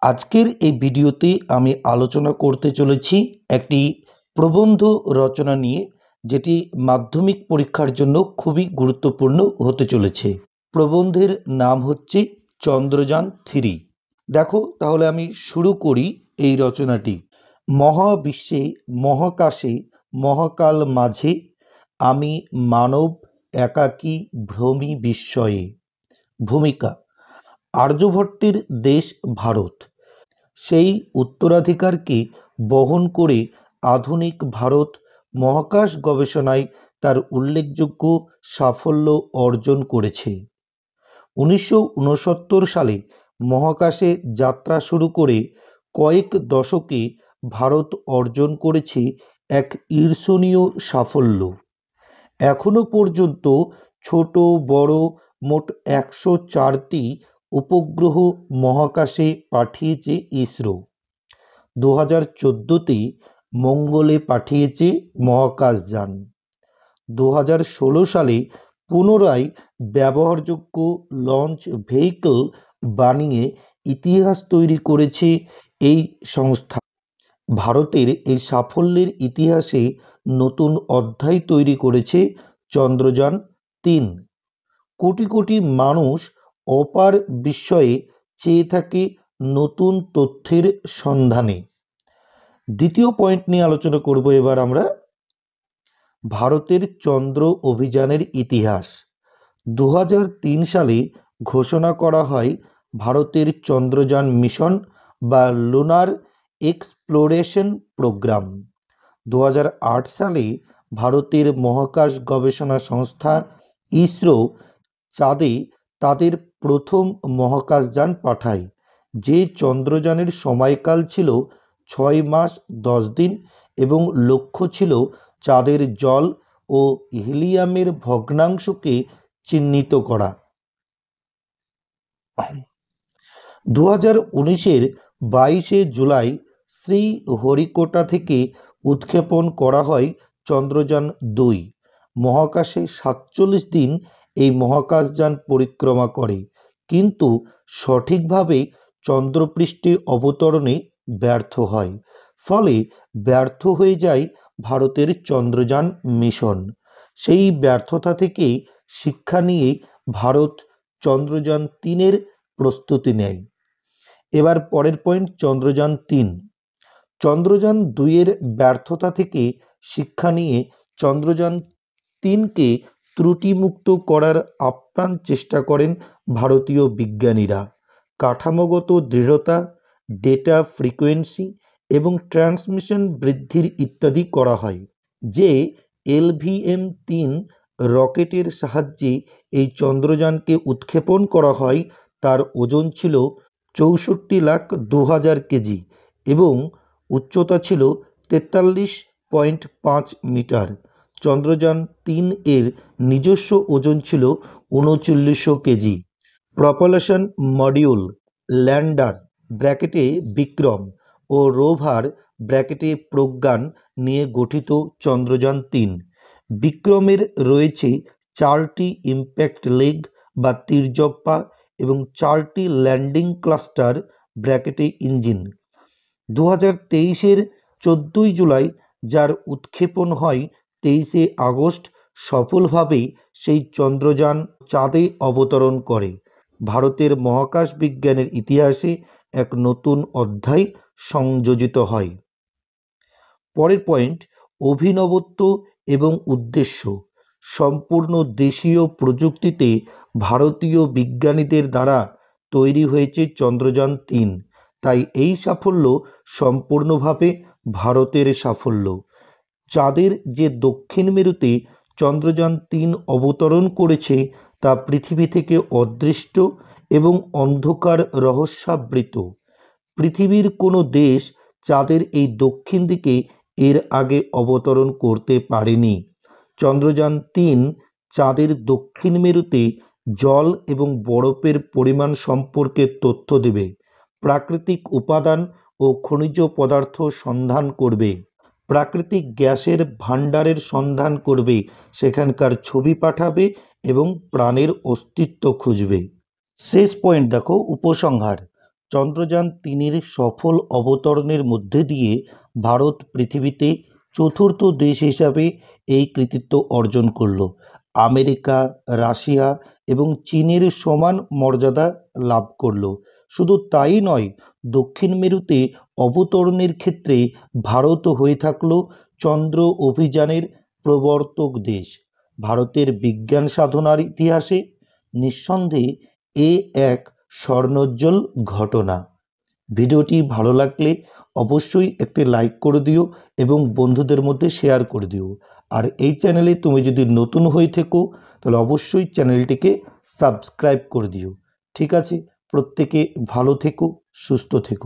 আজকের এই ভিডিওতে আমি আলোচনা করতে চলেছি একটি প্রবন্ধ রচনা নিয়ে, যেটি মাধ্যমিক পরীক্ষার জন্য খুবই গুরুত্বপূর্ণ হতে চলেছে। প্রবন্ধের নাম হচ্ছে চন্দ্রযান-3। দেখো, তাহলে আমি শুরু করি এই রচনাটি। মহাবিশ্বে, মহাকাশে, মহাকাল মাঝে, আমি মানব একাকী ভ্রমি বিস্ময়ে। ভূমিকা: আর্যভট্টের দেশ ভারত, সেই উত্তরাধিকারকে বহন করে আধুনিক ভারত মহাকাশ গবেষণায় তার উল্লেখযোগ্য সাফল্য অর্জন করেছে। 1969 সালে মহাকাশে যাত্রা শুরু করে কয়েক দশকে ভারত অর্জন করেছে এক ঈর্ষণীয় সাফল্য। এখনো পর্যন্ত ছোট বড় মোট 104টি উপগ্রহ মহাকাশে পাঠিয়েছে ইসরো। 2014তে মঙ্গলে পাঠিয়েছে মহাকাশযান। 2016 সালে পুনরায় ব্যবহারযোগ্য লঞ্চ ভেহিকল বানিয়ে ইতিহাস তৈরি করেছে এই সংস্থা। ভারতের এই সাফল্যের ইতিহাসে নতুন অধ্যায় তৈরি করেছে চন্দ্রযান-3। কোটি কোটি মানুষ অপার বিস্ময়ে চেয়ে থাকে নতুন তথ্যের সন্ধানে। দ্বিতীয় পয়েন্ট নিয়ে আলোচনা করব এবার আমরা। ভারতের চন্দ্র অভিযানের ইতিহাস। 2003 সালে ঘোষণা করা হয় ভারতের চন্দ্রযান মিশন বা লুনার এক্সপ্লোরেশন প্রোগ্রাম। 2008 সালে ভারতের মহাকাশ গবেষণা সংস্থা ইসরো চাঁদে তাদের প্রথম মহাকাশযান পাঠায়। যে চন্দ্রযানের সময়কাল ছিল 6 মাস 10 দিন এবং লক্ষ্য ছিল চাঁদের জল ও হিলিয়ামের ভগ্নাংশকে চিহ্নিত করা। 2019-এর 22শে জুলাই শ্রীহরিকোটা থেকে উৎক্ষেপণ করা হয় চন্দ্রযান-2। মহাকাশে 47 দিন এই মহাকাশযান পরিক্রমা করে, কিন্তু সঠিকভাবে চন্দ্রপৃষ্ঠে অবতরণে ব্যর্থ হয়। ফলে ব্যর্থ হয়ে যায় ভারতের চন্দ্রযান মিশন। সেই ব্যর্থতা থেকে শিক্ষা নিয়ে ভারত চন্দ্রযান-3-এর প্রস্তুতি নেয়। এবার পরের পয়েন্ট, চন্দ্রযান-3। চন্দ্রযান-2-এর ব্যর্থতা থেকে শিক্ষা নিয়ে চন্দ্রযান-3কে ত্রুটিমুক্ত করার আপ্রাণ চেষ্টা করেন ভারতীয় বিজ্ঞানীরা। কাঠামোগত দৃঢ়তা, ডেটা ফ্রিকোয়েন্সি এবং ট্রান্সমিশন বৃদ্ধির ইত্যাদি করা হয়। যে LVM-3 রকেটের সাহায্যে এই চন্দ্রযানকে উৎক্ষেপণ করা হয় তার ওজন ছিল 64,02,000 কেজি এবং উচ্চতা ছিল 43.5 মিটার। চন্দ্রযান-3 এর নিজস্ব ওজন ছিল 3900 কেজি। প্রপালশন মডিউল, ল্যান্ডার ব্র্যাকেটে বিক্রম ও রোভার ব্র্যাকেটে প্রজ্ঞান নিয়ে গঠিত চন্দ্রযান-3। বিক্রমের রয়েছে 4টি ইম্প্যাক্ট লেগ বা তির্যক পা এবং 4টি ল্যান্ডিং ক্লাস্টার ব্র্যাকেটে ইঞ্জিন। 2023-এর 14ই জুলাই যার উৎক্ষেপণ হয় 23শে আগস্ট সফলভাবে সেই চন্দ্রযান চাঁদে অবতরণ করে। ভারতের মহাকাশ বিজ্ঞানের ইতিহাসে এক নতুন অধ্যায় সংযোজিত হয়। পরের পয়েন্ট, অভিনবত্ব এবং উদ্দেশ্য। সম্পূর্ণ দেশীয় প্রযুক্তিতে ভারতীয় বিজ্ঞানীদের দ্বারা তৈরি হয়েছে চন্দ্রযান-3, তাই এই সাফল্য সম্পূর্ণভাবে ভারতের সাফল্য। চাঁদের যে দক্ষিণ মেরুতে চন্দ্রযান-3 অবতরণ করেছে তা পৃথিবী থেকে অদৃষ্ট এবং অন্ধকার রহস্যাবৃত। পৃথিবীর কোনো দেশ চাঁদের এই দক্ষিণ দিকে এর আগে অবতরণ করতে পারেনি। চন্দ্রযান-3 চাঁদের দক্ষিণ মেরুতে জল এবং বরফের পরিমাণ সম্পর্কে তথ্য দেবে, প্রাকৃতিক উপাদান ও খনিজ পদার্থ সন্ধান করবে, প্রাকৃতিক গ্যাসের ভাণ্ডারের সন্ধান করবে, সেখানকার ছবি পাঠাবে এবং প্রাণের অস্তিত্ব খুঁজবে। শেষ পয়েন্ট দেখো, উপসংহার। চন্দ্রযান 3-এর সফল অবতরণের মধ্যে দিয়ে ভারত পৃথিবীতে চতুর্থ দেশ হিসাবে এই কৃতিত্ব অর্জন করল। আমেরিকা, রাশিয়া এবং চীনের সমান মর্যাদা লাভ করল। শুধু তাই নয়, দক্ষিণ মেরুতে অবতরণের ক্ষেত্রে ভারত হয়ে থাকল চন্দ্র অভিযানের প্রবর্তক দেশ। ভারতের বিজ্ঞান সাধনার ইতিহাসে নিঃসন্দেহে এ এক স্বর্ণোজ্জ্বল ঘটনা। ভিডিওটি ভালো লাগলে অবশ্যই একটি লাইক করে দিও এবং বন্ধুদের মধ্যে শেয়ার করে দিও। আর এই চ্যানেলে তুমি যদি নতুন হয়ে থেকো তাহলে অবশ্যই চ্যানেলটিকে সাবস্ক্রাইব করে দিও। ঠিক আছে, প্রত্যেকে ভালো থেকো, সুস্থ থেকো।